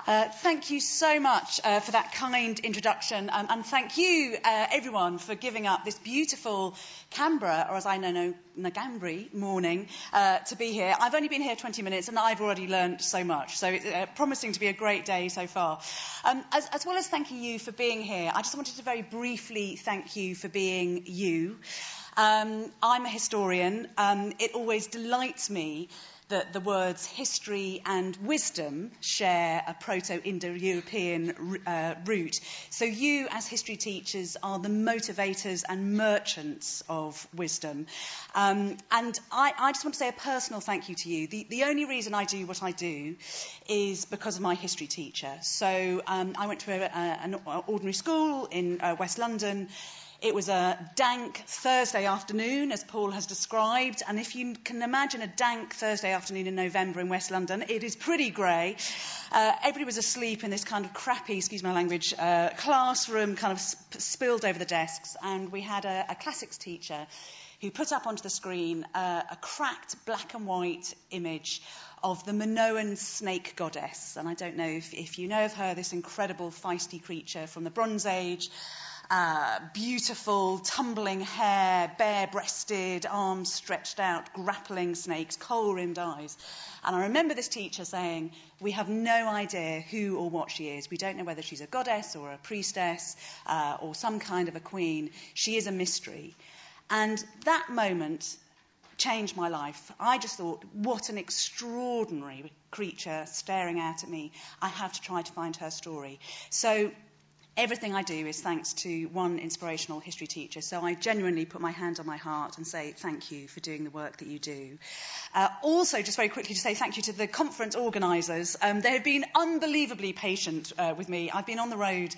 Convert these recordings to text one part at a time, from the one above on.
Thank you so much for that kind introduction, and thank you, everyone, for giving up this beautiful Canberra, or as I know, Ngambri morning, to be here. I've only been here 20 minutes, and I've already learned so much, so it's promising to be a great day so far. As well as thanking you for being here, I just wanted to very briefly thank you for being you. I'm a historian. It always delights me that the words history and wisdom share a Proto-Indo-European root. So you, as history teachers, are the motivators and merchants of wisdom. And I just want to say a personal thank you to you. The only reason I do what I do is because of my history teacher. So I went to an ordinary school in West London. It was a dank Thursday afternoon, as Paul has described, and if you can imagine a dank Thursday afternoon in November in West London, it is pretty grey. Everybody was asleep in this kind of crappy, excuse my language, classroom, kind of spilled over the desks, and we had a classics teacher who put up onto the screen a cracked black and white image of the Minoan snake goddess. And I don't know if you know of her, this incredible feisty creature from the Bronze Age. Beautiful, tumbling hair, bare-breasted, arms stretched out, grappling snakes, coal-rimmed eyes. And I remember this teacher saying, we have no idea who or what she is. We don't know whether she's a goddess or a priestess or some kind of a queen. She is a mystery. And that moment changed my life. I just thought, what an extraordinary creature staring out at me. I have to try to find her story. So everything I do is thanks to one inspirational history teacher, so I genuinely put my hand on my heart and say thank you for doing the work that you do. Also, just very quickly to say thank you to the conference organisers. They have been unbelievably patient with me. I've been on the road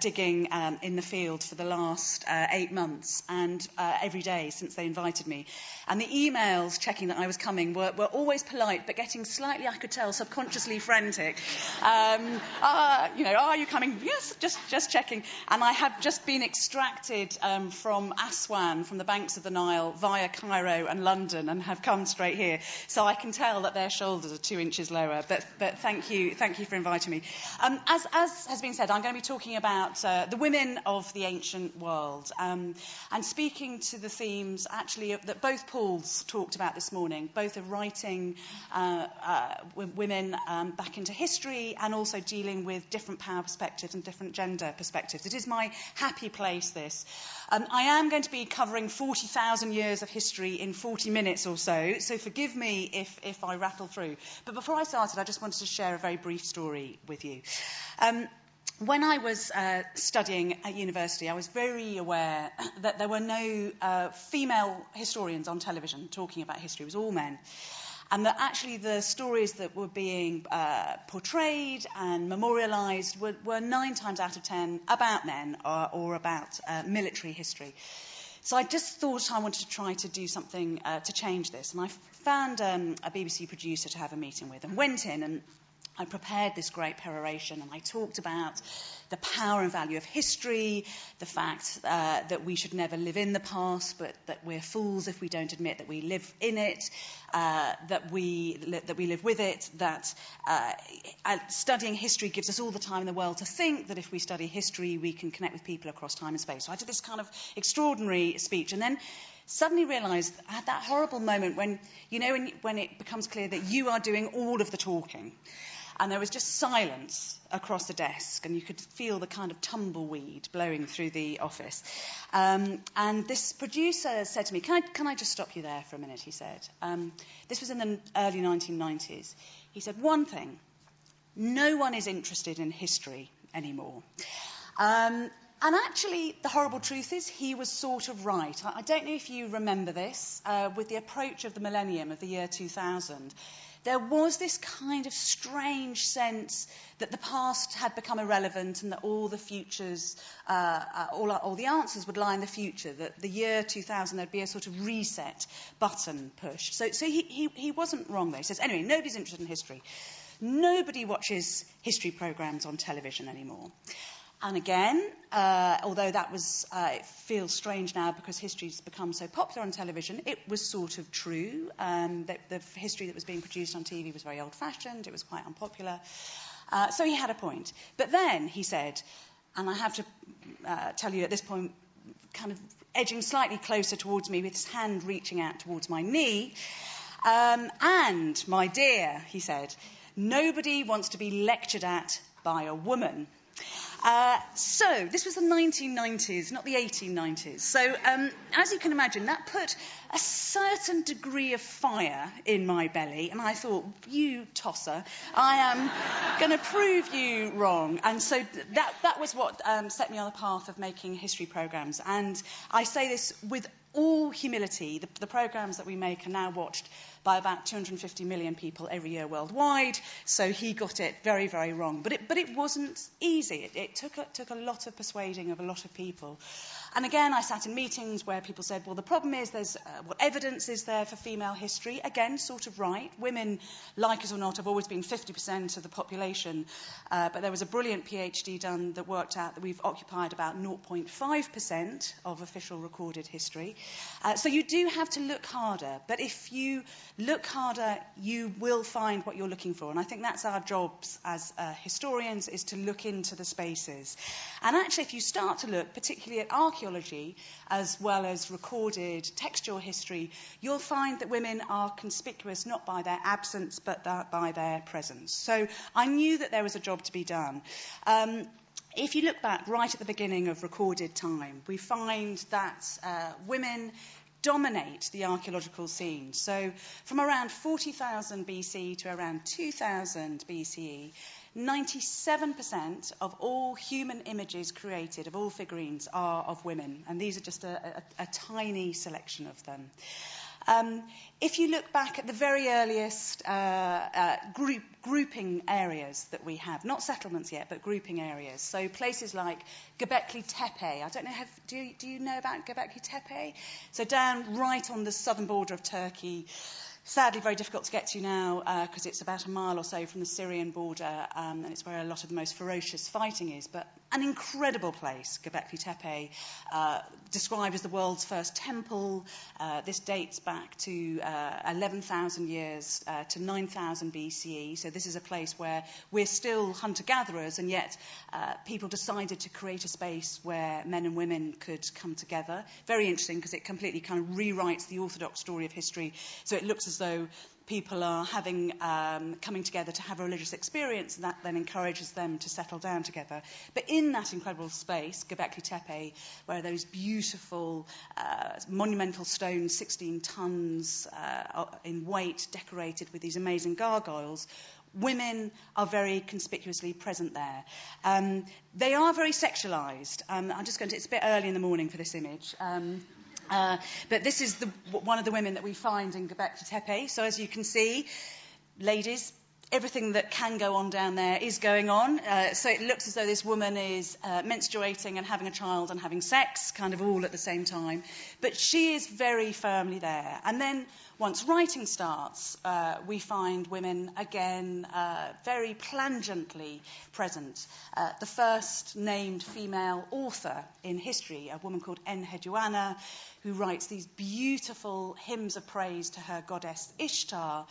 digging in the field for the last 8 months, and every day since they invited me. And the emails checking that I was coming were always polite, but getting slightly, I could tell, subconsciously frantic. Are you coming? Yes, just checking. And I have just been extracted from Aswan, from the banks of the Nile, via Cairo and London, and have come straight here. So I can tell that their shoulders are 2 inches lower. But thank you for inviting me. As has been said, I'm going to be talking about the women of the ancient world, and speaking to the themes actually that both Pauls talked about this morning, both of writing women back into history and also dealing with different power perspectives and different gender perspectives. It is my happy place, this. I am going to be covering 40,000 years of history in 40 minutes or so forgive me if I rattle through. But before I started, I just wanted to share a very brief story with you. When I was studying at university, I was very aware that there were no female historians on television talking about history. It was all men. And that actually the stories that were being portrayed and memorialised were 9 times out of 10 about men or about military history. So I just thought I wanted to try to do something to change this. And I found a BBC producer to have a meeting with and went in and I prepared this great peroration and I talked about the power and value of history, the fact that we should never live in the past, but that we're fools if we don't admit that we live in it, that we live with it, that studying history gives us all the time in the world to think that if we study history, we can connect with people across time and space. So I did this kind of extraordinary speech and then suddenly realised I had that horrible moment when it becomes clear that you are doing all of the talking. And there was just silence across the desk, and you could feel the kind of tumbleweed blowing through the office. And this producer said to me, can I just stop you there for a minute, he said. This was in the early 1990s. He said, one thing, no one is interested in history anymore. And actually, the horrible truth is he was sort of right. I don't know if you remember this. With the approach of the millennium of the year 2000, there was this kind of strange sense that the past had become irrelevant and that all the futures, all the answers would lie in the future, that the year 2000 there'd be a sort of reset button pushed. So he wasn't wrong there. He says, anyway, nobody's interested in history. Nobody watches history programmes on television anymore. And again, although that was, it feels strange now because history's become so popular on television, it was sort of true. That the history that was being produced on TV was very old-fashioned, it was quite unpopular. So he had a point. But then he said, and I have to tell you at this point, kind of edging slightly closer towards me with his hand reaching out towards my knee, and my dear, he said, nobody wants to be lectured at by a woman. So this was the 1990s, not the 1890s. So as you can imagine, that put a certain degree of fire in my belly. And I thought, you tosser, I am going to prove you wrong. And so that was what set me on the path of making history programmes. And I say this with all humility. The programmes that we make are now watched by about 250 million people every year worldwide. So he got it very, very wrong. But it wasn't easy. It took a lot of persuading of a lot of people. And again, I sat in meetings where people said, well, the problem is there's what evidence is there for female history? Again, sort of right. Women, like it or not, have always been 50% of the population. But there was a brilliant PhD done that worked out that we've occupied about 0.5% of official recorded history. So you do have to look harder. But if you look harder, you will find what you're looking for. And I think that's our jobs as historians, is to look into the spaces. And actually, if you start to look, particularly at archaeology, as well as recorded textual history, you'll find that women are conspicuous not by their absence, but by their presence. So I knew that there was a job to be done. If you look back right at the beginning of recorded time, we find that women dominate the archaeological scene. So from around 40,000 BC to around 2000 BCE, 97% of all human images created, of all figurines, are of women. And these are just a tiny selection of them. If you look back at the very earliest grouping areas that we have, not settlements yet, but grouping areas, so places like Göbekli Tepe. I don't know, do you know about Göbekli Tepe? So down right on the southern border of Turkey, sadly very difficult to get to now because it's about a mile or so from the Syrian border, and it's where a lot of the most ferocious fighting is. But an incredible place, Göbekli Tepe, described as the world's first temple. This dates back to 11,000 years to 9,000 BCE. So this is a place where we're still hunter-gatherers, and yet people decided to create a space where men and women could come together. Very interesting, because it completely kind of rewrites the orthodox story of history. So it looks as though people are coming together to have a religious experience, and that then encourages them to settle down together. But in that incredible space, Göbekli Tepe, where those beautiful monumental stones, 16 tons in weight, decorated with these amazing gargoyles, women are very conspicuously present there. They are very sexualised. I'm just going to, it's a bit early in the morning for this image. But this is one of the women that we find in Göbekli Tepe. So as you can see, ladies, everything that can go on down there is going on. So it looks as though this woman is menstruating and having a child and having sex, kind of all at the same time. But she is very firmly there. And then once writing starts, we find women again very plangently present. The first named female author in history, a woman called Enheduanna, who writes these beautiful hymns of praise to her goddess Ishtar,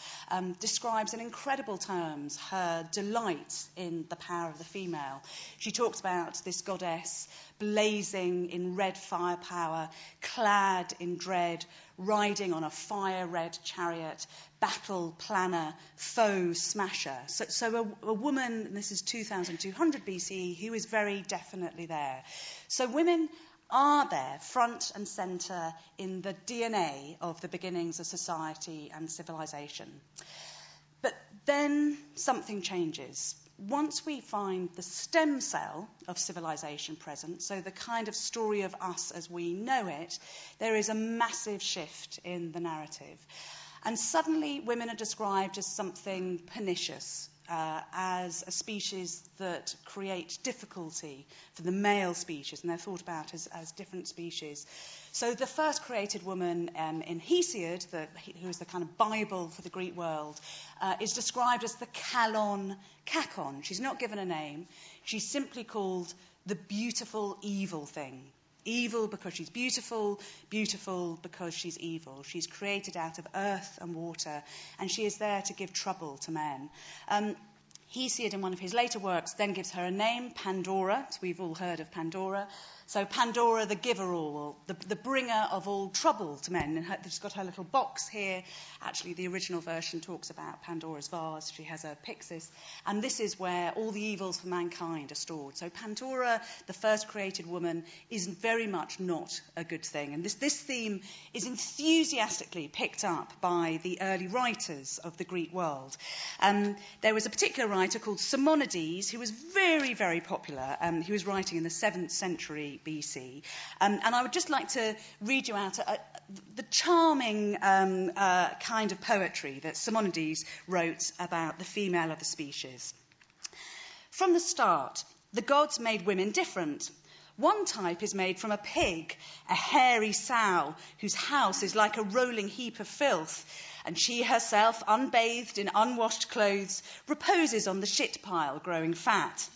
describes in incredible terms her delight in the power of the female. She talks about this goddess blazing in red firepower, clad in dread, riding on a fire-red chariot, battle planner, foe smasher. So a woman, and this is 2200 BCE, who is very definitely there. So women are there, front and centre, in the DNA of the beginnings of society and civilization. But then something changes. Once we find the stem cell of civilization present, so the kind of story of us as we know it, there is a massive shift in the narrative. And suddenly women are described as something pernicious, as a species that create difficulty for the male species, and they're thought about as different species. So the first created woman in Hesiod, who is the kind of Bible for the Greek world, is described as the Kalon Kakon. She's not given a name. She's simply called the beautiful evil thing. Evil because she's beautiful, beautiful because she's evil. She's created out of earth and water, and she is there to give trouble to men. Hesiod, in one of his later works, then gives her a name, Pandora. So we've all heard of Pandora. So Pandora, the giver-all, or the bringer of all trouble to men. And she's got her little box here. Actually, the original version talks about Pandora's vase. She has a pyxis. And this is where all the evils for mankind are stored. So Pandora, the first created woman, is very much not a good thing. And this theme is enthusiastically picked up by the early writers of the Greek world. There was a particular writer called Simonides who was very, very popular. He was writing in the 7th century BC. And I would just like to read you out the charming kind of poetry that Simonides wrote about the female of the species. From the start, the gods made women different. One type is made from a pig, a hairy sow, whose house is like a rolling heap of filth, and she herself, unbathed in unwashed clothes, reposes on the shit pile, growing fat.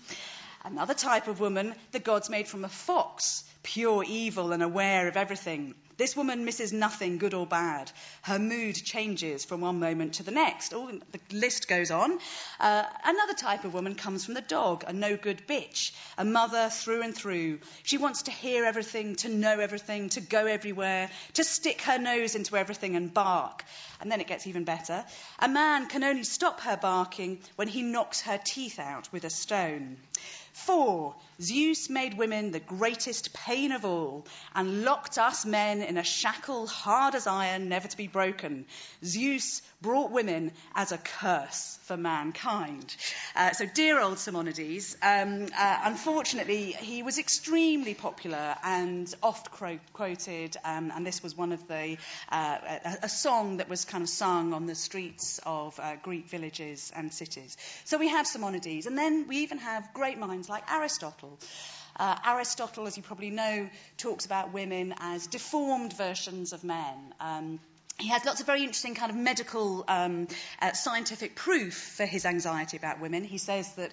Another type of woman the gods made from a fox, pure evil and aware of everything. This woman misses nothing, good or bad. Her mood changes from one moment to the next. Oh, the list goes on. Another type of woman comes from the dog, a no-good bitch, a mother through and through. She wants to hear everything, to know everything, to go everywhere, to stick her nose into everything and bark. And then it gets even better. A man can only stop her barking when he knocks her teeth out with a stone. 4, Zeus made women the greatest pain of all and locked us men in a shackle hard as iron, never to be broken. Zeus brought women as a curse for mankind. So dear old Simonides, unfortunately, he was extremely popular and oft quoted, and this was one of the, a song that was kind of sung on the streets of Greek villages and cities. So we have Simonides, and then we even have great minds like Aristotle. Aristotle, as you probably know, talks about women as deformed versions of men. He has lots of very interesting kind of medical, scientific proof for his anxiety about women. He says that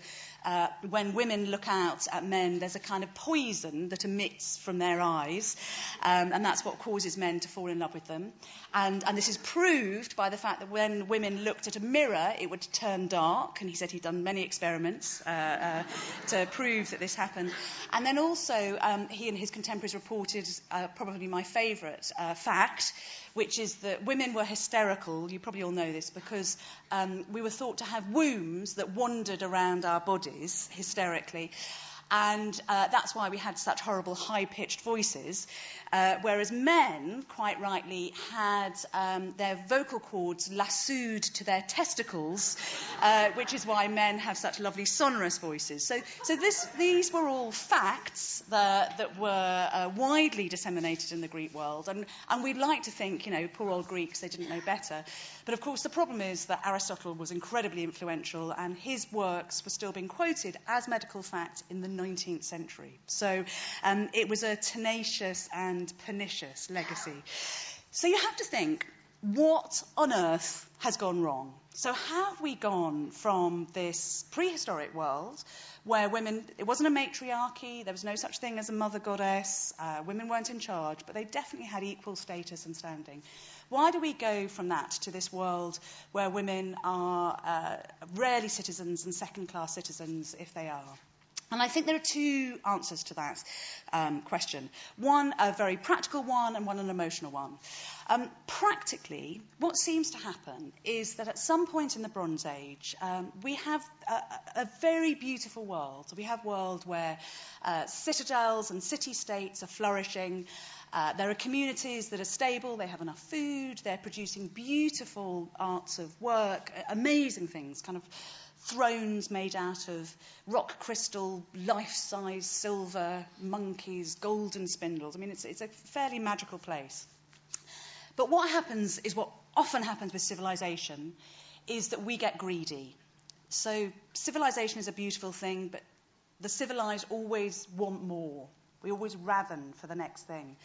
when women look out at men, there's a kind of poison that emits from their eyes, and that's what causes men to fall in love with them. And this is proved by the fact that when women looked at a mirror, it would turn dark, and he said he'd done many experiments to prove that this happened. And then also, he and his contemporaries reported probably my favourite fact, which is that women were hysterical, you probably all know this, because we were thought to have wombs that wandered around our bodies hysterically. And that's why we had such horrible high-pitched voices, whereas men, quite rightly, had their vocal cords lassoed to their testicles, which is why men have such lovely sonorous voices. So these were all facts that were widely disseminated in the Greek world, and we'd like to think, poor old Greeks, they didn't know better. But of course the problem is that Aristotle was incredibly influential, and his works were still being quoted as medical fact in the 19th century. So it was a tenacious and pernicious legacy. So you have to think, what on earth has gone wrong? So how have we gone from this prehistoric world where women, it wasn't a matriarchy, there was no such thing as a mother goddess, women weren't in charge, but they definitely had equal status and standing. Why do we go from that to this world where women are rarely citizens and second-class citizens if they are? And I think there are two answers to that question. One, a very practical one, and one, an emotional one. Practically, what seems to happen is that at some point in the Bronze Age, we have a very beautiful world. We have a world where citadels and city-states are flourishing. There are communities that are stable, they have enough food, they're producing beautiful arts of work, amazing things, kind of thrones made out of rock crystal, life-size silver, monkeys, golden spindles. I mean, it's a fairly magical place. But what happens is what often happens with civilization is that we get greedy. So civilization is a beautiful thing, but the civilized always want more. We always raven for the next thing.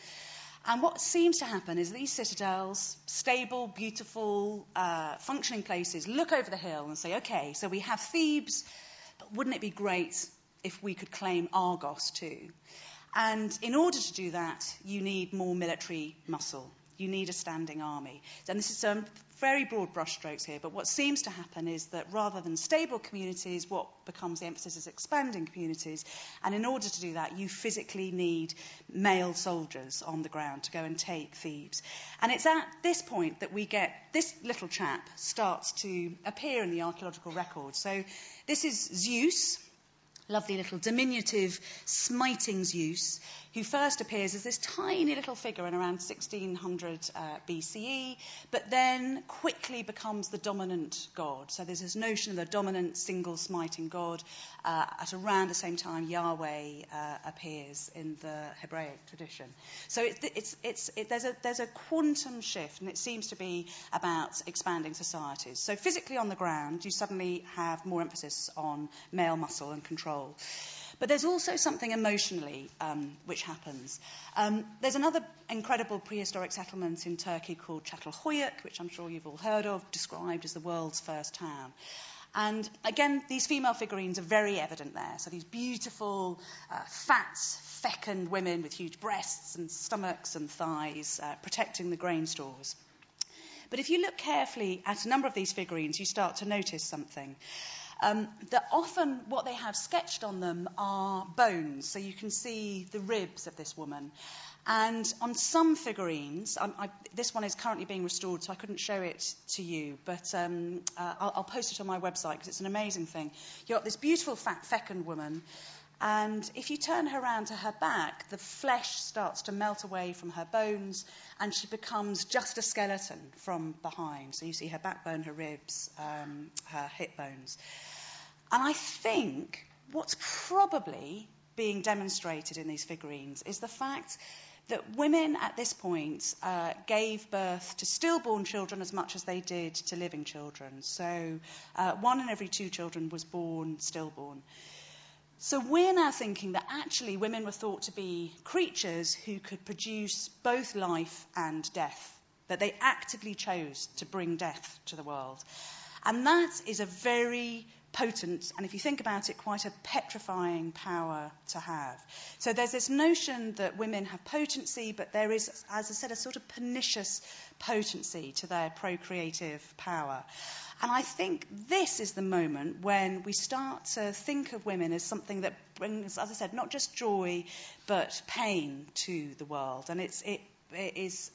And what seems to happen is these citadels, stable, beautiful, functioning places, look over the hill and say, OK, so we have Thebes, but wouldn't it be great if we could claim Argos too? And in order to do that, you need more military muscle. you need a standing army. And this is very broad brushstrokes here, but what seems to happen is that rather than stable communities, what becomes the emphasis is expanding communities. And in order to do that, you physically need male soldiers on the ground to go and take Thebes. And it's at this point that we get this little chap starts to appear in the archaeological record. So this is Zeus, lovely little diminutive smiting Zeus, who first appears as this tiny little figure in around 1600 BCE, but then quickly becomes the dominant god. So there's this notion of the dominant single smiting god. At around the same time, Yahweh appears in the Hebraic tradition. So there's a quantum shift, and it seems to be about expanding societies. So physically on the ground, you suddenly have more emphasis on male muscle and control. But there's also something emotionally which happens. There's another incredible prehistoric settlement in Turkey called Çatalhöyük, which I'm sure you've all heard of, described as the world's first town. And again, these female figurines are very evident there. So these beautiful, fat, fecund women with huge breasts and stomachs and thighs protecting the grain stores. But if you look carefully at a number of these figurines, you start to notice something. That often what they have sketched on them are bones. So you can see the ribs of this woman. And on some figurines, this one is currently being restored, so I couldn't show it to you, but I'll post it on my website because it's an amazing thing. You've got this beautiful, fat, fecund woman, and if you turn her around to her back, the flesh starts to melt away from her bones, and she becomes just a skeleton from behind. So you see her backbone, her ribs, her hip bones. And I think what's probably being demonstrated in these figurines is the fact that women at this point gave birth to stillborn children as much as they did to living children. So 1 in every 2 children was born stillborn. So we're now thinking that actually women were thought to be creatures who could produce both life and death, that they actively chose to bring death to the world. And that is a very potent, and if you think about it, quite a petrifying power to have. So there's this notion that women have potency, but there is, as I said, a sort of pernicious potency to their procreative power. And I think this is the moment when we start to think of women as something that brings, as I said, not just joy, but pain to the world. And it is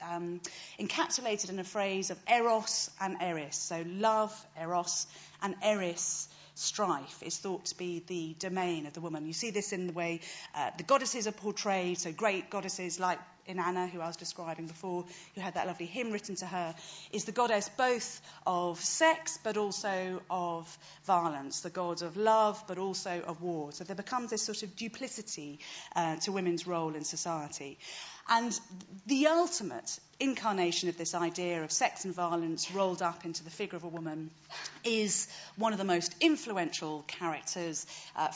encapsulated in a phrase of eros and eris. So love, eros, and eris, strife, is thought to be the domain of the woman. You see this in the way the goddesses are portrayed, so great goddesses like Inanna, who I was describing before, who had that lovely hymn written to her, is the goddess both of sex but also of violence, the god of love but also of war. So there becomes this sort of duplicity to women's role in society. And the ultimate incarnation of this idea of sex and violence rolled up into the figure of a woman is one of the most influential characters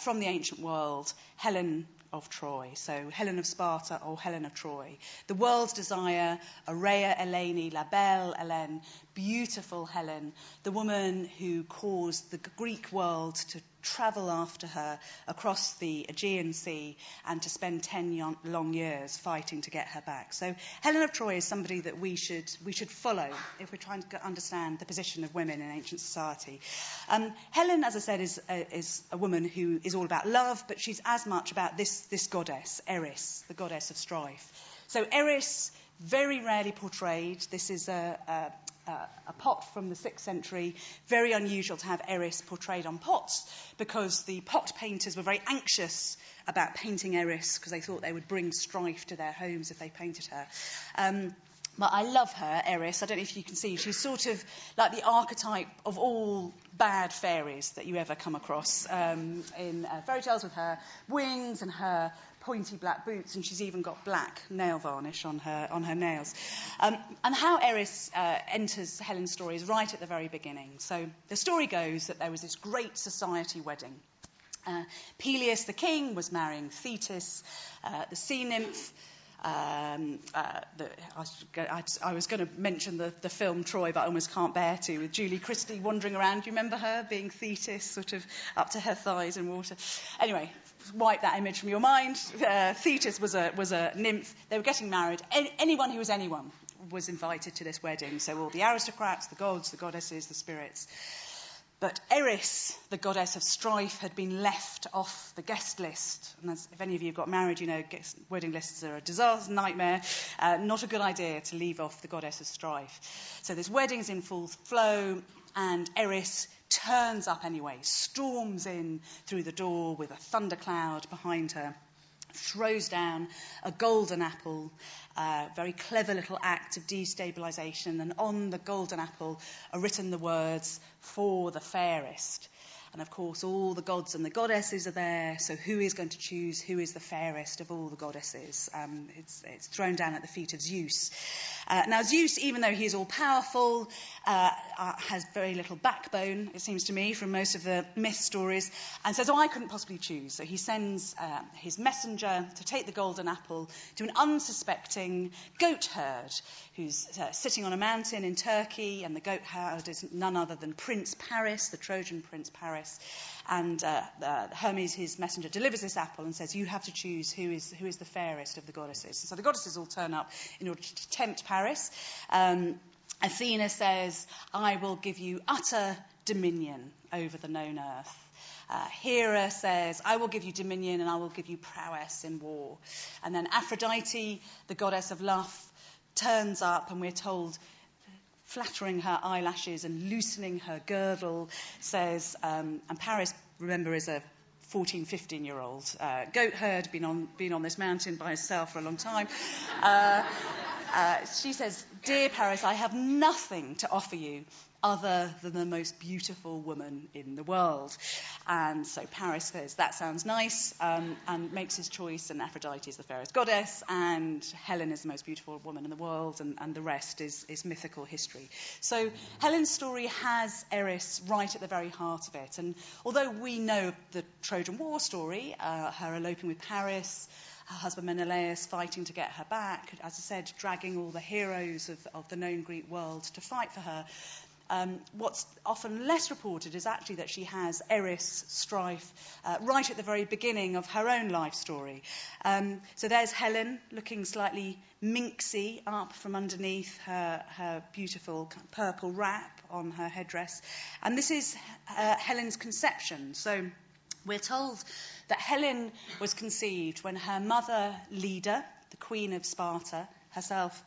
from the ancient world, Helen of Troy. So Helen of Sparta or Helen of Troy. The world's desire, Aurea Eleni, la belle Hélène, beautiful Helen, the woman who caused the Greek world to travel after her across the Aegean Sea and to spend 10 long years fighting to get her back. So Helen of Troy is somebody that we should follow if we're trying to understand the position of women in ancient society. Helen, as I said, is a woman who is all about love, but she's as much about this goddess, Eris, the goddess of strife. So Eris, very rarely portrayed. This is a pot from the 6th century. Very unusual to have Eris portrayed on pots because the pot painters were very anxious about painting Eris because they thought they would bring strife to their homes if they painted her. But I love her, Eris. I don't know if you can see. She's sort of like the archetype of all bad fairies that you ever come across in fairy tales, with her wings and her pointy black boots, and she's even got black nail varnish on her nails. And how Eris enters Helen's story is right at the very beginning. So the story goes that there was this great society wedding. Peleus the king was marrying Thetis, the sea nymph. I was going to mention the film Troy, but I almost can't bear to, with Julie Christie wandering around. Do you remember her being Thetis, sort of up to her thighs in water? Anyway, wipe that image from your mind. Thetis was a nymph. They were getting married. Anyone who was anyone was invited to this wedding. So all the aristocrats, the gods, the goddesses, the spirits. But Eris, the goddess of strife, had been left off the guest list. And if any of you have got married, you know wedding lists are a disaster, nightmare. Not a good idea to leave off the goddess of strife. So this wedding's in full flow, and Eris turns up anyway, storms in through the door with a thundercloud behind her, throws down a golden apple, very clever little act of destabilisation, and on the golden apple are written the words, "For the fairest." And of course, all the gods and the goddesses are there, so who is going to choose who is the fairest of all the goddesses? It's thrown down at the feet of Zeus. Now, Zeus, even though he is all-powerful, has very little backbone, it seems to me, from most of the myth stories, and says, I couldn't possibly choose. So he sends his messenger to take the golden apple to an unsuspecting goat herd who's sitting on a mountain in Turkey, and the goat herd is none other than Prince Paris, the Trojan Prince Paris. And Hermes, his messenger, delivers this apple and says, you have to choose who is the fairest of the goddesses. So the goddesses all turn up in order to tempt Paris. Athena says, I will give you utter dominion over the known earth. Hera says, I will give you dominion and I will give you prowess in war. And then Aphrodite, the goddess of love, turns up, and we're told, flattering her eyelashes and loosening her girdle, says, and Paris, remember, is a 14, 15-year-old goat herd, been on this mountain by herself for a long time. She says, dear Paris, I have nothing to offer you other than the most beautiful woman in the world. And so Paris says, that sounds nice, and makes his choice, and Aphrodite is the fairest goddess, and Helen is the most beautiful woman in the world, and the rest is mythical history. So Helen's story has Eris right at the very heart of it. And although we know the Trojan War story, her eloping with Paris, her husband Menelaus fighting to get her back, as I said, dragging all the heroes of the known Greek world to fight for her, what's often less reported is actually that she has Eris strife right at the very beginning of her own life story. So there's Helen looking slightly minxy up from underneath her beautiful purple wrap on her headdress. And this is Helen's conception. So we're told that Helen was conceived when her mother, Leda, the queen of Sparta, herself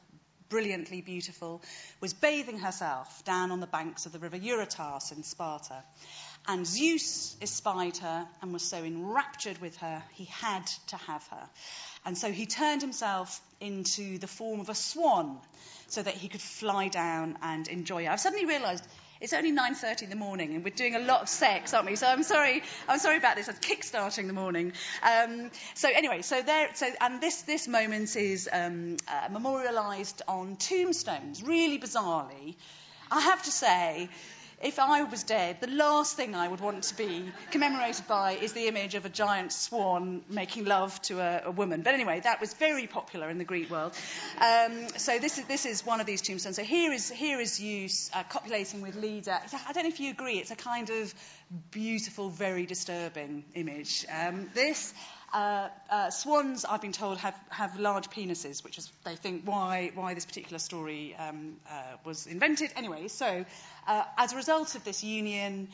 brilliantly beautiful, was bathing herself down on the banks of the river Eurotas in Sparta. And Zeus espied her and was so enraptured with her, he had to have her. And so he turned himself into the form of a swan so that he could fly down and enjoy her. I've suddenly realised it's only 9:30 in the morning, and we're doing a lot of sex, aren't we? So I'm sorry about this. I'm kick-starting the morning. So this moment is memorialised on tombstones. Really bizarrely, I have to say, if I was dead, the last thing I would want to be commemorated by is the image of a giant swan making love to a woman. But anyway, that was very popular in the Greek world. So this is one of these tombstones. So here is Zeus copulating with Leda. I don't know if you agree, it's a kind of beautiful, very disturbing image. Swans, I've been told, have large penises, which is, they think, why this particular story was invented. Anyway, so as a result of this union,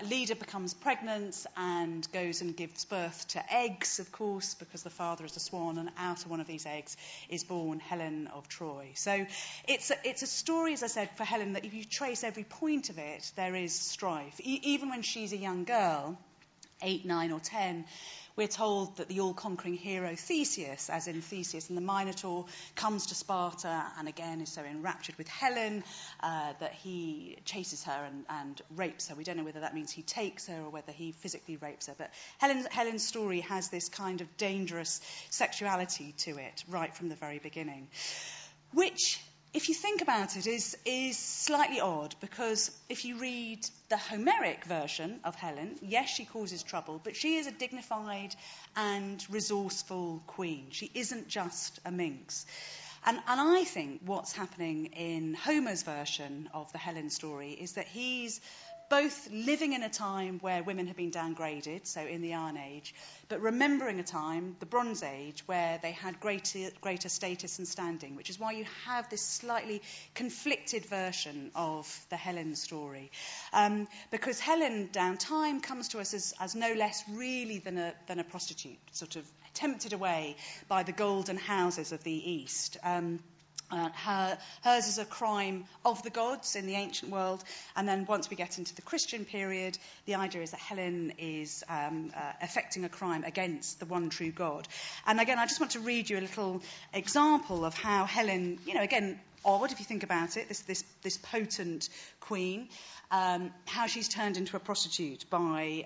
Leda becomes pregnant and goes and gives birth to eggs, of course, because the father is a swan, and out of one of these eggs is born Helen of Troy. So it's a story, as I said, for Helen, that if you trace every point of it, there is strife. Even when she's a young girl, 8, 9 or 10, we're told that the all-conquering hero Theseus, as in Theseus and the Minotaur, comes to Sparta and again is so enraptured with Helen that he chases her and rapes her. We don't know whether that means he takes her or whether he physically rapes her. But Helen's story has this kind of dangerous sexuality to it right from the very beginning, which, if you think about it, is slightly odd, because if you read the Homeric version of Helen, yes, she causes trouble, but she is a dignified and resourceful queen. She isn't just a minx. And I think what's happening in Homer's version of the Helen story is that he's both living in a time where women have been downgraded, so in the Iron Age, but remembering a time, the Bronze Age, where they had greater status and standing, which is why you have this slightly conflicted version of the Helen story. Because Helen, down time, comes to us as no less really than a prostitute, sort of tempted away by the golden houses of the East. Hers is a crime of the gods in the ancient world, and then once we get into the Christian period, the idea is that Helen is effecting a crime against the one true God. And again, I just want to read you a little example of how Helen, again, odd if you think about it, this potent queen, how she's turned into a prostitute by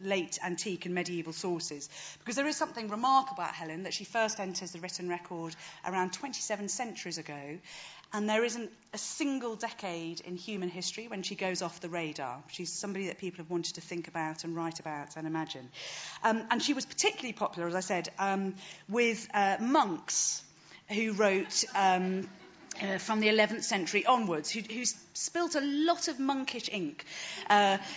late antique and medieval sources. Because there is something remarkable about Helen, that she first enters the written record around 27 centuries ago, and there isn't a single decade in human history when she goes off the radar. She's somebody that people have wanted to think about and write about and imagine. And she was particularly popular, as I said, with monks who wrote from the 11th century onwards, who spilt a lot of monkish ink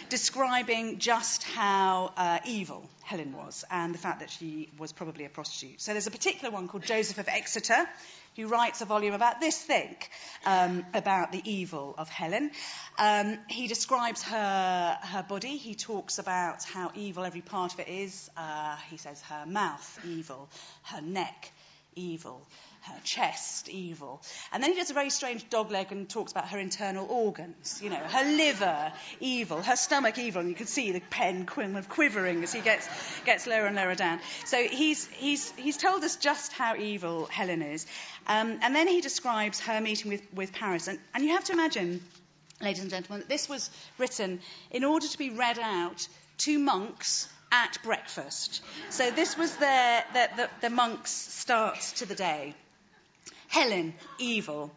describing just how evil Helen was and the fact that she was probably a prostitute. So there's a particular one called Joseph of Exeter who writes a volume about this thick about the evil of Helen. He describes her body. He talks about how evil every part of it is. He says her mouth, evil, her neck, evil, her chest, evil. And then he does a very strange dogleg and talks about her internal organs, her liver, evil, her stomach, evil, and you can see the pen quivering as he gets lower and lower down. So he's told us just how evil Helen is. And then he describes her meeting with Paris. And you have to imagine, ladies and gentlemen, that this was written in order to be read out to monks at breakfast. So this was the monks' start to the day. Helen, evil.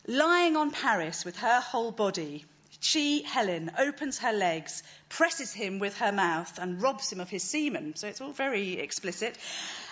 Lying on Paris with her whole body, she, Helen, opens her legs, presses him with her mouth, and robs him of his semen. So it's all very explicit.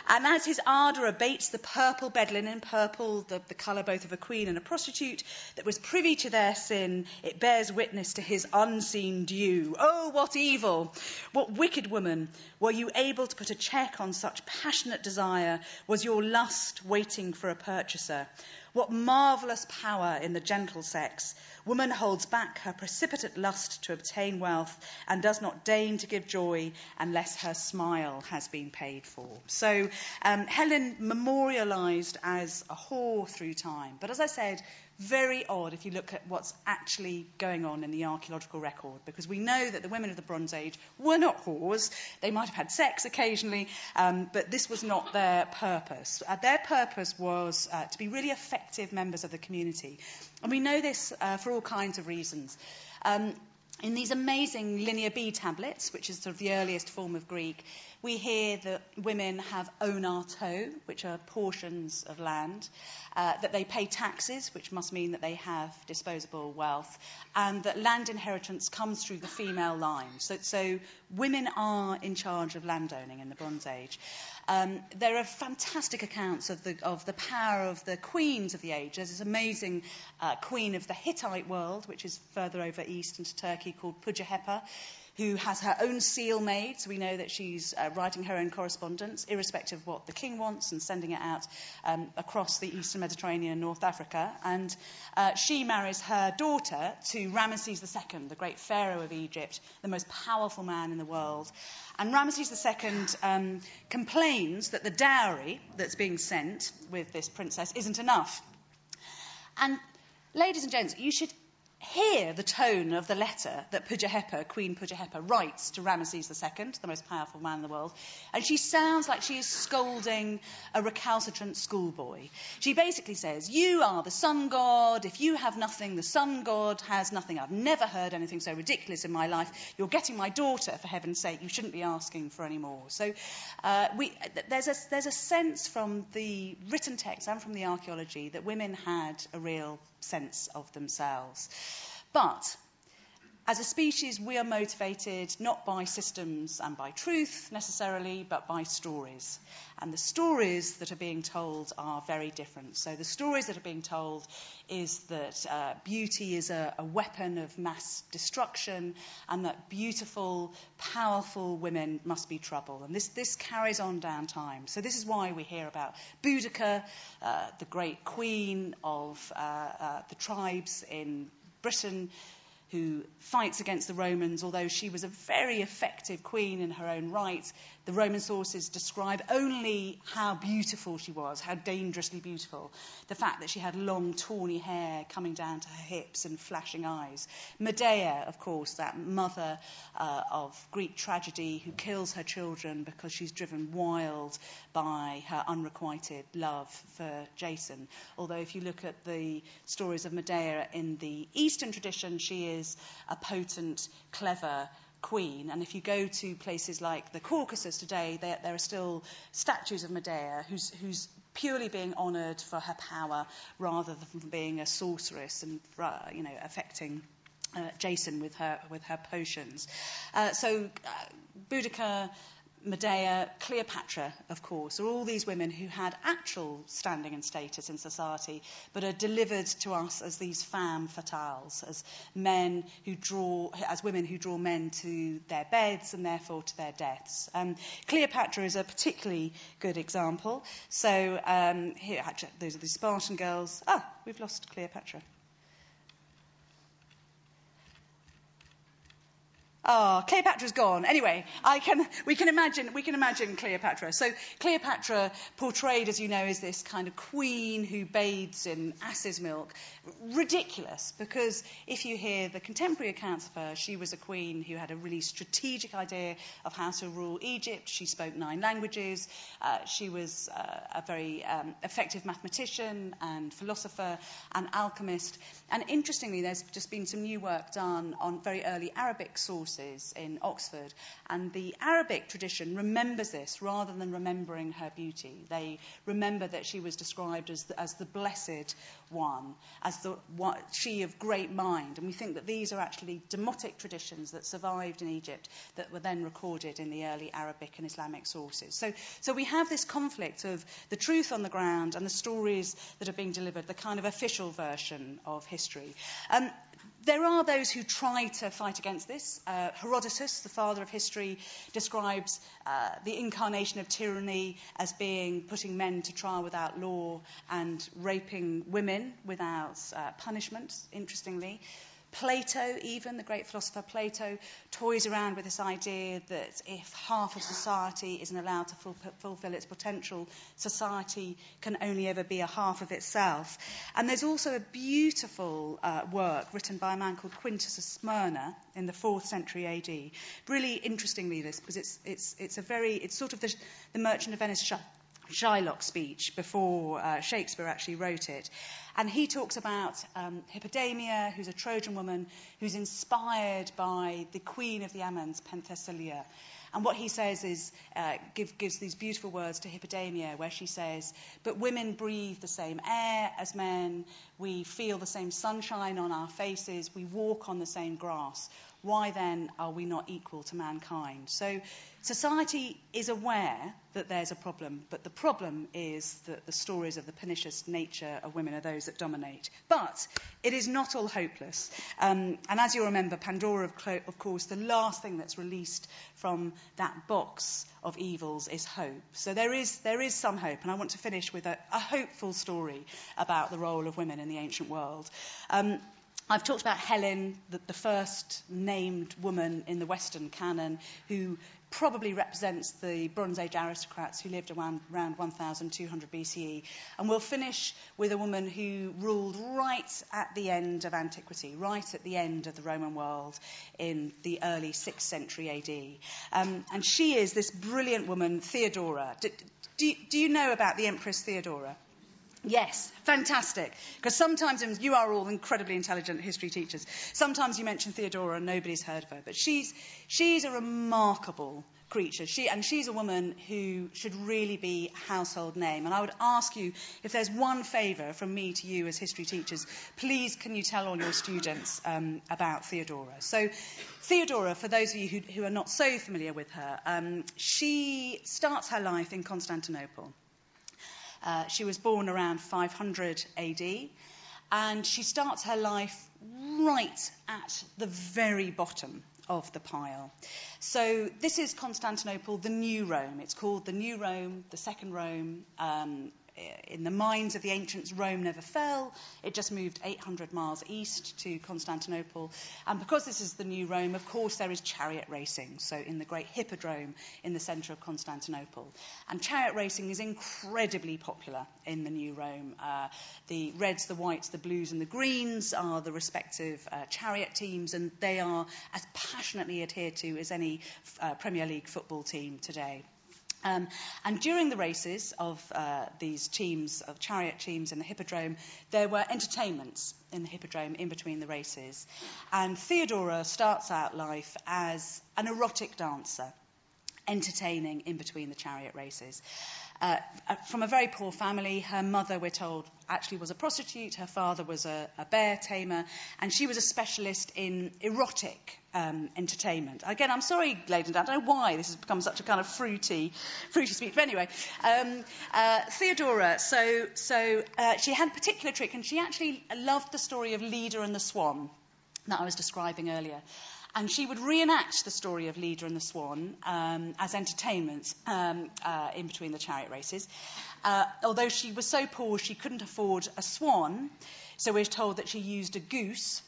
And as his ardour abates the purple bed linen, purple, the colour both of a queen and a prostitute, that was privy to their sin, it bears witness to his unseen due. Oh, what evil! What wicked woman! Were you able to put a check on such passionate desire? Was your lust waiting for a purchaser? What marvellous power in the gentle sex! Woman holds back her precipitate lust to obtain wealth and does not deign to give joy unless her smile has been paid for. So Helen memorialised as a whore through time. But as I said, very odd if you look at what's actually going on in the archaeological record, because we know that the women of the Bronze Age were not whores. They might have had sex occasionally, but this was not their purpose. Their purpose was to be really effective members of the community. And we know this for all kinds of reasons. In these amazing Linear B tablets, which is sort of the earliest form of Greek, we hear that women have onato, which are portions of land, that they pay taxes, which must mean that they have disposable wealth, and that land inheritance comes through the female line. So women are in charge of landowning in the Bronze Age. There are fantastic accounts of the power of the queens of the age. There's this amazing queen of the Hittite world, which is further over east into Turkey, called Pujahepa, who has her own seal made, so we know that she's writing her own correspondence, irrespective of what the king wants, and sending it out across the eastern Mediterranean and North Africa. And she marries her daughter to Ramesses II, the great pharaoh of Egypt, the most powerful man in the world. And Ramesses II complains that the dowry that's being sent with this princess isn't enough. And ladies and gents, you should hear the tone of the letter that Pujahepa, Queen Pujahepa, writes to Ramesses II, the most powerful man in the world. And she sounds like she is scolding a recalcitrant schoolboy. She basically says, you are the sun god. If you have nothing, the sun god has nothing. I've never heard anything so ridiculous in my life. You're getting my daughter, for heaven's sake. You shouldn't be asking for any more. So there's a sense from the written text and from the archaeology that women had a real sense of themselves. But As a species, we are motivated not by systems and by truth necessarily, but by stories. And the stories that are being told are very different. So the stories that are being told is that beauty is a weapon of mass destruction, and that beautiful, powerful women must be trouble. And this carries on down time. So this is why we hear about Boudica, the great queen of the tribes in Britain, who fights against the Romans, although she was a very effective queen in her own right. The Roman sources describe only how beautiful she was, how dangerously beautiful. The fact that she had long, tawny hair coming down to her hips and flashing eyes. Medea, of course, that mother of Greek tragedy who kills her children because she's driven wild by her unrequited love for Jason. Although if you look at the stories of Medea in the Eastern tradition, she is a potent, clever queen. And if you go to places like the Caucasus today, there are still statues of Medea who's purely being honoured for her power rather than being a sorceress and affecting Jason with her potions. Boudica, Medea, Cleopatra, of course, are all these women who had actual standing and status in society, but are delivered to us as these femme fatales, as women who draw men to their beds and therefore to their deaths. Cleopatra is a particularly good example. So here, actually, those are the Spartan girls. We've lost Cleopatra. Cleopatra's gone. Anyway, we can imagine Cleopatra. So Cleopatra, portrayed, as you know, as this kind of queen who bathes in ass's milk. Ridiculous, because if you hear the contemporary accounts of her, she was a queen who had a really strategic idea of how to rule Egypt. She spoke 9 languages. She was a very effective mathematician and philosopher and alchemist. And interestingly, there's just been some new work done on very early Arabic sources in Oxford, and the Arabic tradition remembers this rather than remembering her beauty. They remember that she was described as the blessed one, as she of great mind, and we think that these are actually demotic traditions that survived in Egypt that were then recorded in the early Arabic and Islamic sources. So we have this conflict of the truth on the ground and the stories that are being delivered, the kind of official version of history. There are those who try to fight against this. Herodotus, the father of history, describes the incarnation of tyranny as being putting men to trial without law and raping women without punishment, interestingly. Plato, even, the great philosopher Plato, toys around with this idea that if half of society isn't allowed to fulfill its potential, society can only ever be a half of itself. And there's also a beautiful work written by a man called Quintus of Smyrna in the 4th century AD. Really interestingly, this, because it's sort of the Merchant of Venice Shylock speech before Shakespeare actually wrote it. And he talks about Hippodamia, who's a Trojan woman, who's inspired by the queen of the Ammons, Penthesilea. And what he says is, gives these beautiful words to Hippodamia, where she says, "But women breathe the same air as men, we feel the same sunshine on our faces, we walk on the same grass. Why then are we not equal to mankind?" So society is aware that there's a problem, but the problem is that the stories of the pernicious nature of women are those that dominate. But it is not all hopeless. And as you'll remember, Pandora, of course, the last thing that's released from that box of evils is hope. So there is some hope, and I want to finish with a hopeful story about the role of women in the ancient world. I've talked about Helen, the first named woman in the Western canon, who probably represents the Bronze Age aristocrats who lived around 1200 BCE. And we'll finish with a woman who ruled right at the end of antiquity, right at the end of the Roman world in the early 6th century AD. And she is this brilliant woman, Theodora. Do you know about the Empress Theodora? Yes, fantastic. Because sometimes, and you are all incredibly intelligent history teachers, sometimes you mention Theodora and nobody's heard of her. But she's a remarkable creature. She's a woman who should really be a household name. And I would ask you, if there's one favour from me to you as history teachers, please can you tell all your students about Theodora. So Theodora, for those of you who are not so familiar with her, she starts her life in Constantinople. She was born around 500 AD, and she starts her life right at the very bottom of the pile. So this is Constantinople, the New Rome. It's called the New Rome, the Second Rome. In the minds of the ancients, Rome never fell. It just moved 800 miles east to Constantinople. And because this is the New Rome, of course, there is chariot racing, so in the great hippodrome in the centre of Constantinople. And chariot racing is incredibly popular in the New Rome. The reds, the whites, the blues and the greens are the respective chariot teams, and they are as passionately adhered to as any Premier League football team today. And during the races of these teams, of chariot teams in the hippodrome, there were entertainments in the hippodrome in between the races. And Theodora starts out life as an erotic dancer, entertaining in between the chariot races. From a very poor family, her mother, we're told, actually was a prostitute, her father was a bear tamer, and she was a specialist in erotic entertainment. Again, I'm sorry, ladies and gentlemen, I don't know why this has become such a kind of fruity speech. But anyway, Theodora, so she had a particular trick, and she actually loved the story of Leda and the Swan that I was describing earlier. And she would reenact the story of Leda and the Swan as entertainment in between the chariot races. Although she was so poor she couldn't afford a swan, so we're told that she used a goose.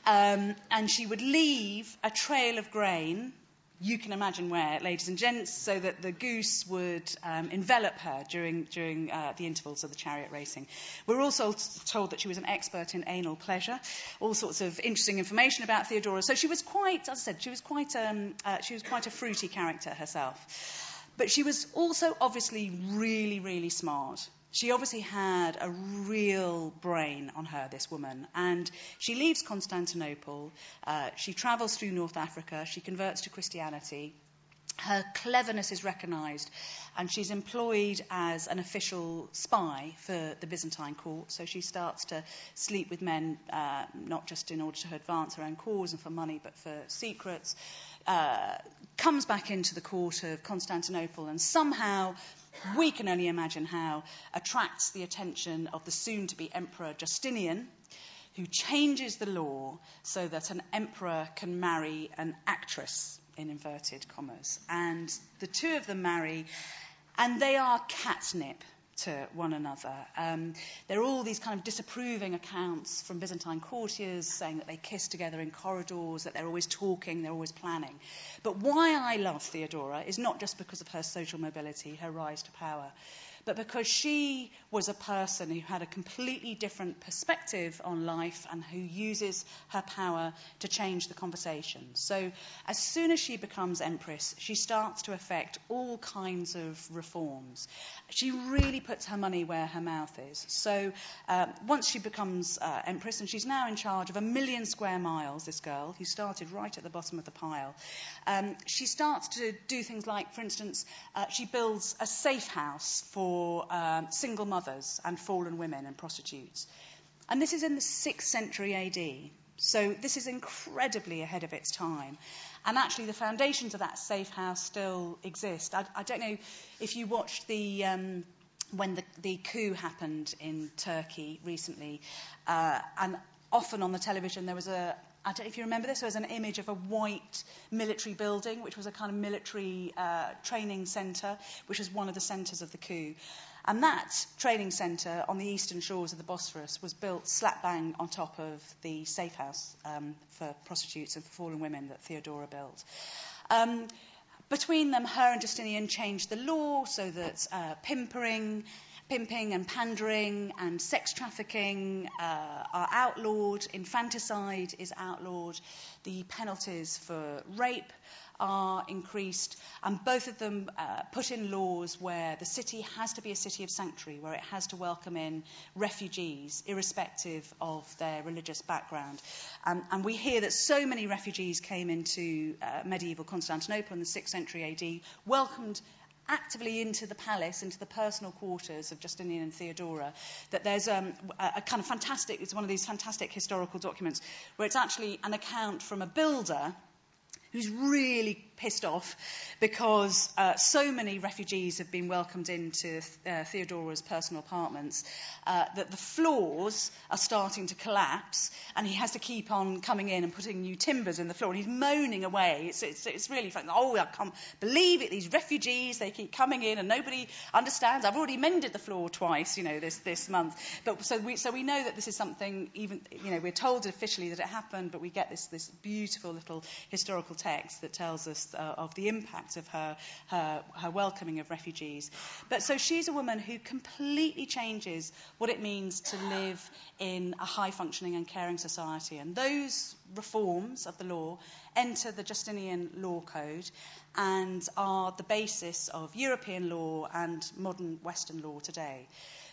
And she would leave a trail of grain, you can imagine where, ladies and gents, so that the goose would envelop her during the intervals of the chariot racing. We're also told that she was an expert in anal pleasure, all sorts of interesting information about Theodora. So she was quite, as I said, she was quite a fruity character herself. But she was also obviously really, really smart. She obviously had a real brain on her, this woman. And she leaves Constantinople. She travels through North Africa. She converts to Christianity. Her cleverness is recognised, and she's employed as an official spy for the Byzantine court. So she starts to sleep with men, not just in order to advance her own cause and for money, but for secrets. Comes back into the court of Constantinople, and somehow, we can only imagine how, attracts the attention of the soon-to-be Emperor Justinian, who changes the law so that an emperor can marry an actress, in inverted commas. And the two of them marry, and they are catnip to one another. There are all these kind of disapproving accounts from Byzantine courtiers saying that they kiss together in corridors, that they're always talking, they're always planning. But why I love Theodora is not just because of her social mobility, her rise to power, but because she was a person who had a completely different perspective on life and who uses her power to change the conversation. So as soon as she becomes empress, she starts to effect all kinds of reforms. She really puts her money where her mouth is. So once she becomes empress, and she's now in charge of 1 million square miles, this girl, who started right at the bottom of the pile, she starts to do things like, for instance, she builds a safe house for single mothers and fallen women and prostitutes. And this is in the 6th century AD. So this is incredibly ahead of its time. And actually the foundations of that safe house still exist. I don't know if you watched when the coup happened in Turkey recently, and often on the television there was I don't know if you remember this, there was an image of a white military building, which was a kind of military training centre, which was one of the centres of the coup. And that training centre on the eastern shores of the Bosphorus was built slap bang on top of the safe house for prostitutes and for fallen women that Theodora built. Between them, her and Justinian changed the law so that pimping and pandering and sex trafficking are outlawed. Infanticide is outlawed. The penalties for rape are increased, and both of them put in laws where the city has to be a city of sanctuary, where it has to welcome in refugees, irrespective of their religious background. And we hear that so many refugees came into medieval Constantinople in the 6th century AD, welcomed actively into the palace, into the personal quarters of Justinian and Theodora, that there's a kind of fantastic, it's one of these fantastic historical documents where it's actually an account from a builder who's really pissed off because so many refugees have been welcomed into Theodora's personal apartments that the floors are starting to collapse, and he has to keep on coming in and putting new timbers in the floor, and he's moaning away. It's really fun. Oh, I can't believe it, these refugees, they keep coming in and nobody understands. I've already mended the floor twice, this month. But so we know that this is something, even, we're told officially that it happened, but we get this beautiful little historical text that tells us of the impact of her welcoming of refugees. But so she's a woman who completely changes what it means to live in a high-functioning and caring society. And those reforms of the law enter the Justinian law code and are the basis of European law and modern Western law today.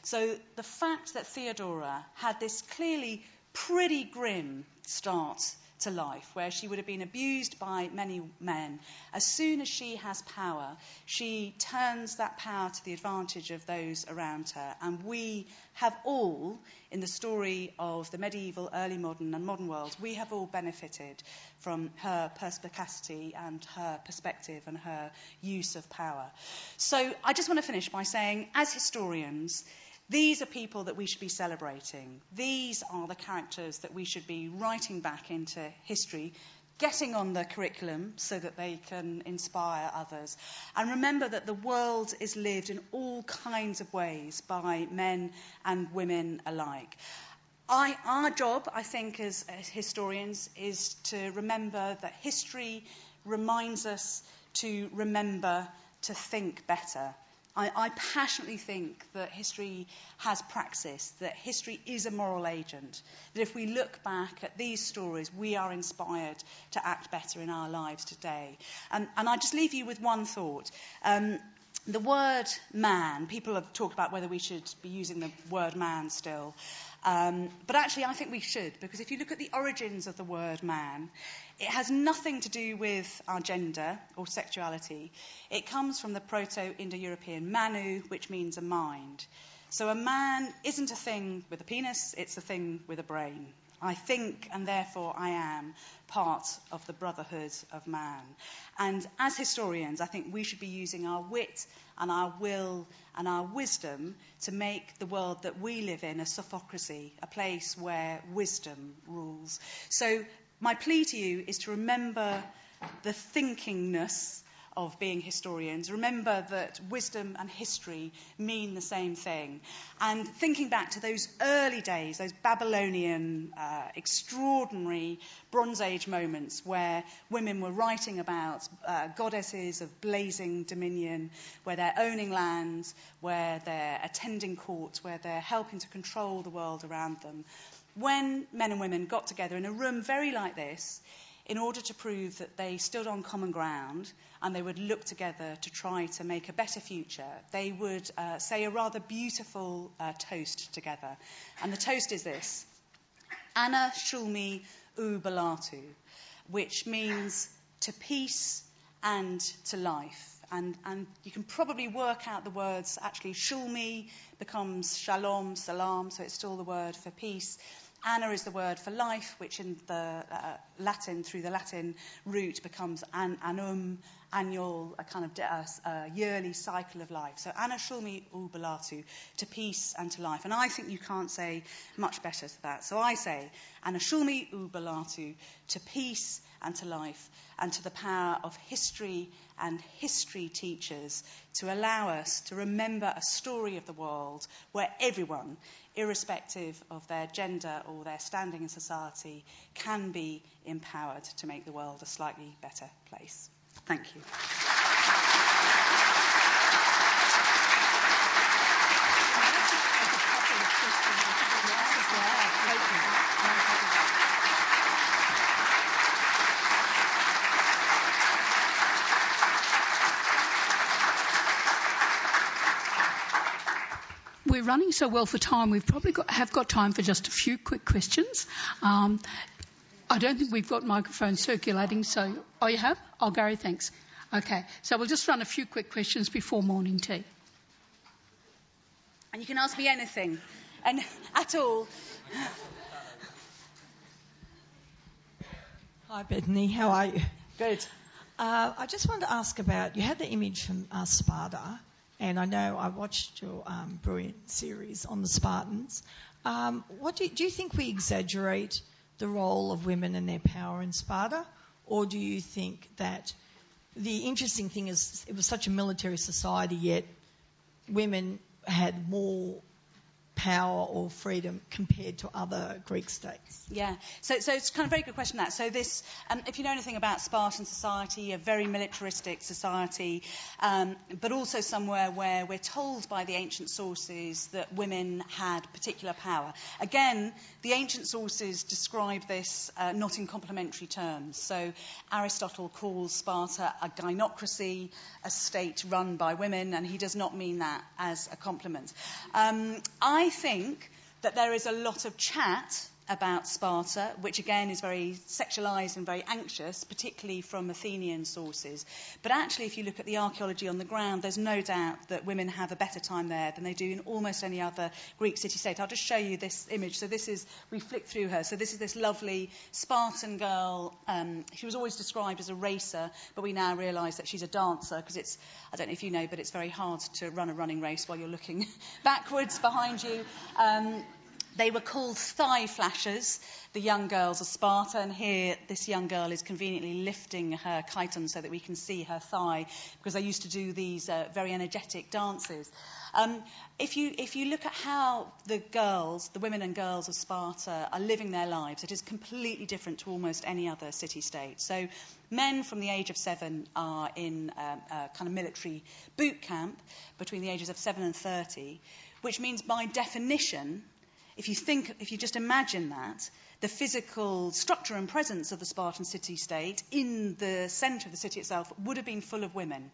So the fact that Theodora had this clearly pretty grim start to life, where she would have been abused by many men, as soon as she has power, she turns that power to the advantage of those around her. And we have all, in the story of the medieval, early modern and modern world, we have all benefited from her perspicacity and her perspective and her use of power. So I just want to finish by saying, as historians, these are people that we should be celebrating. These are the characters that we should be writing back into history, getting on the curriculum so that they can inspire others. And remember that the world is lived in all kinds of ways by men and women alike. Our job, I think, as historians, is to remember that history reminds us to remember to think better. I passionately think that history has praxis, that history is a moral agent, that if we look back at these stories, we are inspired to act better in our lives today. And I just leave you with one thought. The word man, people have talked about whether we should be using the word man still. But actually, I think we should, because if you look at the origins of the word man, it has nothing to do with our gender or sexuality. It comes from the Proto-Indo-European manu, which means a mind. So a man isn't a thing with a penis, it's a thing with a brain. I think, and therefore I am, part of the brotherhood of man. And as historians, I think we should be using our wit and our will and our wisdom to make the world that we live in a sophocracy, a place where wisdom rules. So my plea to you is to remember the thinkingness of being historians. Remember that wisdom and history mean the same thing. And thinking back to those early days, those Babylonian, extraordinary Bronze Age moments where women were writing about goddesses of blazing dominion, where they're owning lands, where they're attending courts, where they're helping to control the world around them. When men and women got together in a room very like this, in order to prove that they stood on common ground and they would look together to try to make a better future, they would say a rather beautiful toast together. And the toast is this: Anna Shulmi U Balatu, which means to peace and to life. And you can probably work out the words. Actually, Shulmi becomes shalom, salam, so it's still the word for peace. Anna is the word for life, which in the Latin, through the Latin root, becomes annum, annual, a kind of a yearly cycle of life. So Anna Shulmi U Balatu, to peace and to life. And I think you can't say much better to that. So I say, Anna Shulmi U Balatu, to peace and to life, and to the power of history and history teachers to allow us to remember a story of the world where everyone, irrespective of their gender or their standing in society, can be empowered to make the world a slightly better place. Thank you. we're running so well for time, we've probably got time for just a few quick questions. I don't think we've got microphones circulating, so... Oh, you have? Oh, Gary, thanks. Okay, so we'll just run a few quick questions before morning tea. And you can ask me anything, and at all. Hi, Bettany. How are you? Good. I just wanted to ask about, you had the image from Sparta, and I know I watched your brilliant series on the Spartans. What do you think we exaggerate the role of women and their power in Sparta, or do you think that the interesting thing is it was such a military society, yet women had more power or freedom compared to other Greek states? Yeah, so it's kind of a very good question, that. So this, if you know anything about Spartan society, a very militaristic society, but also somewhere where we're told by the ancient sources that women had particular power. Again, the ancient sources describe this not in complimentary terms. So Aristotle calls Sparta a gynocracy, a state run by women, and he does not mean that as a compliment. I think that there is a lot of chat about Sparta, which again is very sexualised and very anxious, particularly from Athenian sources. But actually, if you look at the archaeology on the ground, there's no doubt that women have a better time there than they do in almost any other Greek city-state. I'll just show you this image. So this is, we flick through her. So this is this lovely Spartan girl. She was always described as a racer, but we now realise that she's a dancer, because it's, I don't know if you know, but it's very hard to run a running race while you're looking backwards behind you. They were called thigh flashers, the young girls of Sparta, and here this young girl is conveniently lifting her chiton so that we can see her thigh, because they used to do these very energetic dances. If you look at how the women and girls of Sparta are living their lives, it is completely different to almost any other city-state. So men from the age of 7 are in a kind of military boot camp between the ages of 7 and 30, which means by definition, if you just imagine that, the physical structure and presence of the Spartan city-state in the centre of the city itself would have been full of women.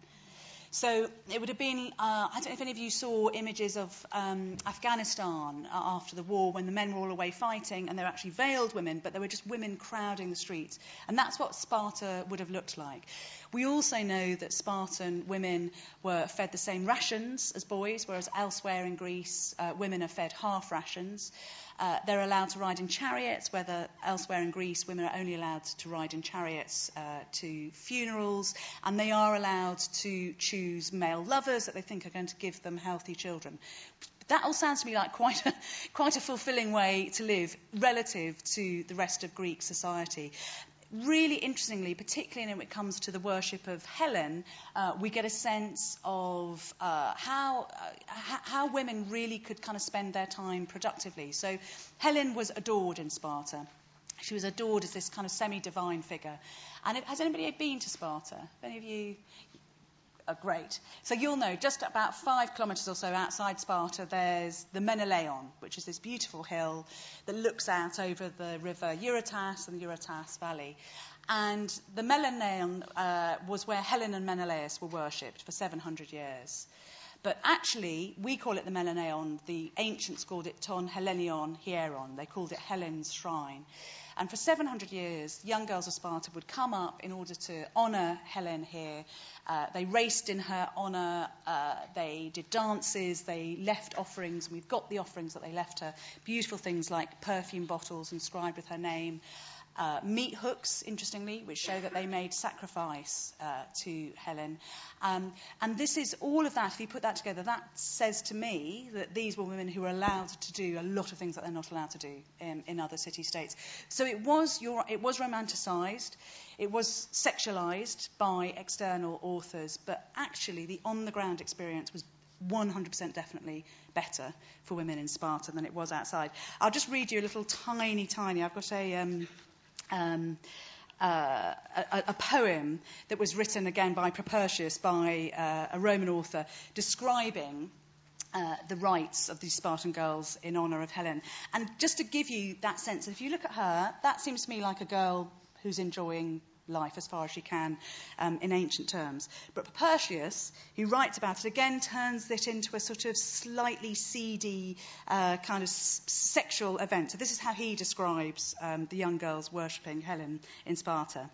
So it would have been, I don't know if any of you saw images of Afghanistan after the war, when the men were all away fighting and they were actually veiled women, but there were just women crowding the streets. And that's what Sparta would have looked like. We also know that Spartan women were fed the same rations as boys, whereas elsewhere in Greece, women are fed half rations. They're allowed to ride in chariots, whether elsewhere in Greece women are only allowed to ride in chariots to funerals, and they are allowed to choose male lovers that they think are going to give them healthy children. That all sounds to me like quite a fulfilling way to live relative to the rest of Greek society. Really interestingly, particularly when it comes to the worship of Helen, we get a sense of how women really could kind of spend their time productively. So Helen was adored in Sparta. She was adored as this kind of semi-divine figure. And has anybody been to Sparta? Any of you? Oh, great. So you'll know, just about 5 kilometres or so outside Sparta, there's the Menelaon, which is this beautiful hill that looks out over the river Eurotas and the Eurotas Valley. And the Menelaon was where Helen and Menelaus were worshipped for 700 years. But actually, we call it the Menelaon. The ancients called it Ton Hellenion Hieron. They called it Helen's shrine. And for 700 years, young girls of Sparta would come up in order to honour Helen here. They raced in her honour. They did dances. They left offerings. And we've got the offerings that they left her. Beautiful things like perfume bottles inscribed with her name. Meat hooks, interestingly, which show that they made sacrifice to Helen. And this is all of that. If you put that together, that says to me that these were women who were allowed to do a lot of things that they're not allowed to do in other city-states. So it was romanticised. It was sexualised by external authors. But actually, the on-the-ground experience was 100% definitely better for women in Sparta than it was outside. I'll just read you a little tiny, I've got a poem that was written again by Propertius, by a Roman author, describing the rites of these Spartan girls in honour of Helen. And just to give you that sense, if you look at her, that seems to me like a girl who's enjoying life as far as she can in ancient terms. But Propertius, who writes about it, again turns it into a sort of slightly seedy kind of sexual event. So this is how he describes the young girls worshipping Helen in Sparta.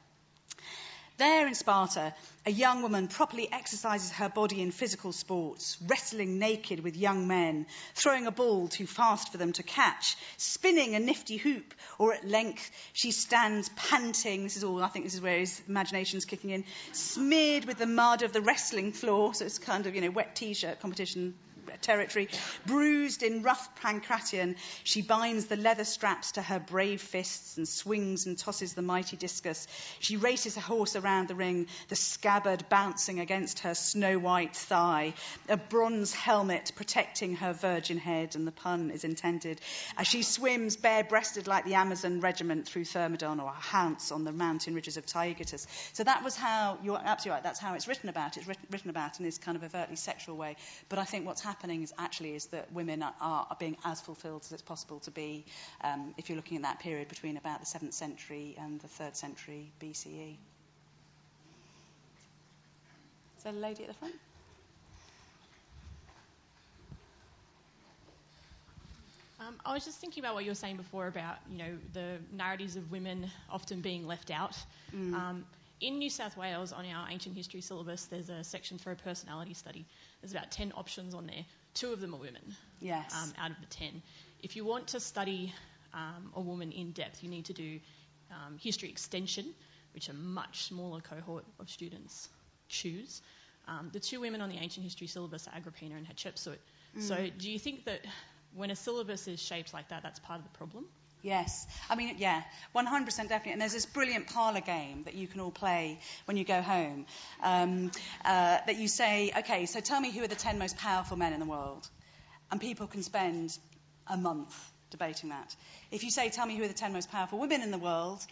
There in Sparta, a young woman properly exercises her body in physical sports, wrestling naked with young men, throwing a ball too fast for them to catch, spinning a nifty hoop, or at length she stands panting, I think this is where his imagination's kicking in, smeared with the mud of the wrestling floor, so it's kind of, wet t-shirt competition territory, bruised in rough pancration, she binds the leather straps to her brave fists and swings and tosses the mighty discus. She races a horse around the ring, the scabbard bouncing against her snow-white thigh, a bronze helmet protecting her virgin head, and the pun is intended, as she swims bare-breasted like the Amazon regiment through Thermodon or haunts on the mountain ridges of Taygetus. So that was how, you're absolutely right, that's how it's written about. It's written about in this kind of overtly sexual way. But I think what's happening is that women are being as fulfilled as it's possible to be if you're looking at that period between about the 7th century and the 3rd century BCE. Is there a lady at the front? I was just thinking about what you were saying before about, the narratives of women often being left out. In New South Wales, on our ancient history syllabus, there's a section for a personality study. There's about 10 options on there. 2 of them are women. Yes. Out of the 10. If you want to study a woman in depth, you need to do history extension, which a much smaller cohort of students choose. The 2 women on the ancient history syllabus are Agrippina and Hatshepsut. So do you think that when a syllabus is shaped like that, that's part of the problem? Yes. 100% definitely. And there's this brilliant parlour game that you can all play when you go home, that you say, OK, so tell me who are the 10 most powerful men in the world. And people can spend a month debating that. If you say, tell me who are the 10 most powerful women in the world,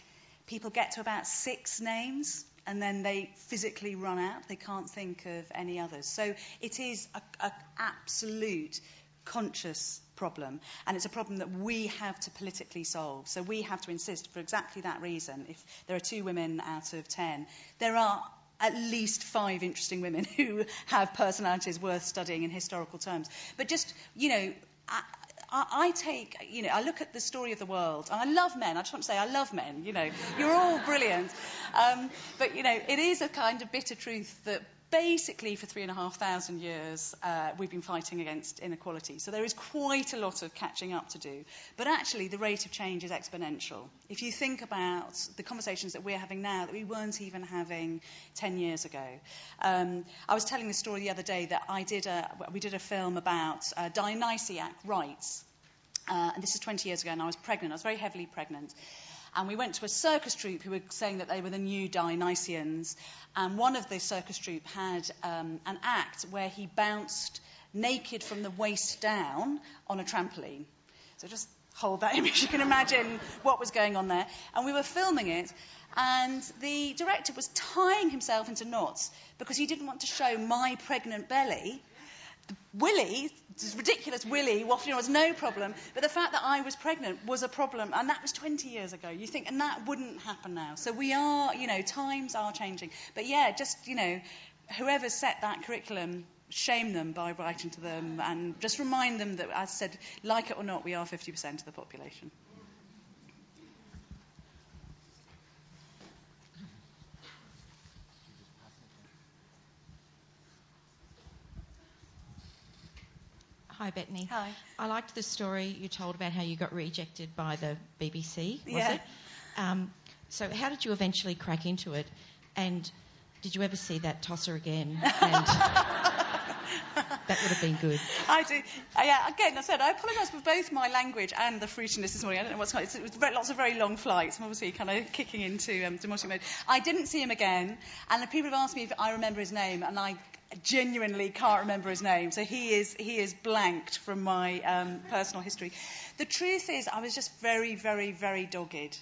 people get to about 6 names, and then they physically run out. They can't think of any others. So it is an absolute conscious problem, and it's a problem that we have to politically solve. So we have to insist, for exactly that reason, if there are 2 women out of 10, there are at least 5 interesting women who have personalities worth studying in historical terms. But just, I look at the story of the world, and I love men. I just want to say I love men. You're all brilliant. But it is a kind of bitter truth that basically for 3,500 years we've been fighting against inequality. So there is quite a lot of catching up to do. But actually the rate of change is exponential. If you think about the conversations that we're having now that we weren't even having 10 years ago. I was telling the story the other day that we did a film about Dionysiac rites. And this is 20 years ago, and I was pregnant. I was very heavily pregnant. And we went to a circus troupe who were saying that they were the new Dionysians. And one of the circus troupe had an act where he bounced naked from the waist down on a trampoline. So just hold that image. You can imagine what was going on there. And we were filming it. And the director was tying himself into knots because he didn't want to show my pregnant belly. Willie, this ridiculous Willie, wafting was no problem, but the fact that I was pregnant was a problem, and that was 20 years ago. You think, and that wouldn't happen now. So we are, times are changing. But yeah, just, whoever set that curriculum, shame them by writing to them, and just remind them that, as I said, like it or not, we are 50% of the population. Hi, Bettany. Hi. I liked the story you told about how you got rejected by the BBC, was Yeah. it? So how did you eventually crack into it? And did you ever see that tosser again? And that would have been good. I do. Yeah, again, I said, I apologise for both my language and the fruitiness this morning. I don't know what's going on. It's lots of very long flights. I'm obviously kind of kicking into demotic mode. I didn't see him again, and the people have asked me if I remember his name, and I genuinely can't remember his name. So he is blanked from my personal history. The truth is, I was just very, very, very dogged.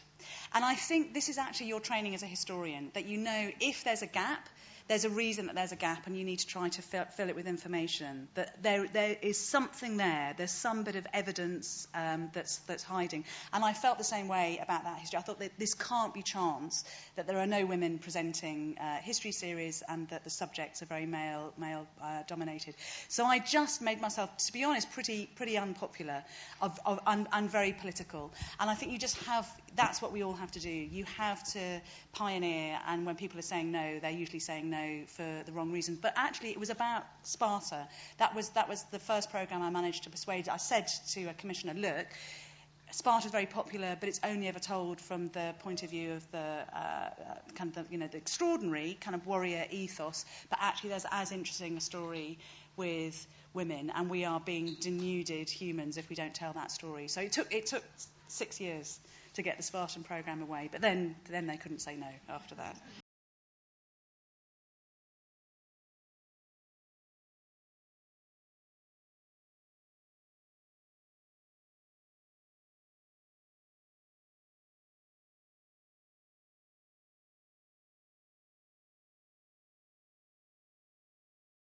And I think this is actually your training as a historian, that if there's a gap, there's a reason that there's a gap, and you need to try to fill it with information. That there is something there. There's some bit of evidence that's hiding. And I felt the same way about that history. I thought that this can't be chance, that there are no women presenting history series, and that the subjects are very male dominated. So I just made myself, to be honest, pretty unpopular and very political. And I think you just have, that's what we all have to do. You have to pioneer, and when people are saying no, they're usually saying no for the wrong reasons. But actually, it was about Sparta. That was the first programme I managed to persuade. I said to a commissioner, look, Sparta is very popular, but it's only ever told from the point of view of the the extraordinary kind of warrior ethos. But actually, there's as interesting a story with women, and we are being denuded humans if we don't tell that story. So it took 6 years to get the Spartan programme away, but then they couldn't say no after that.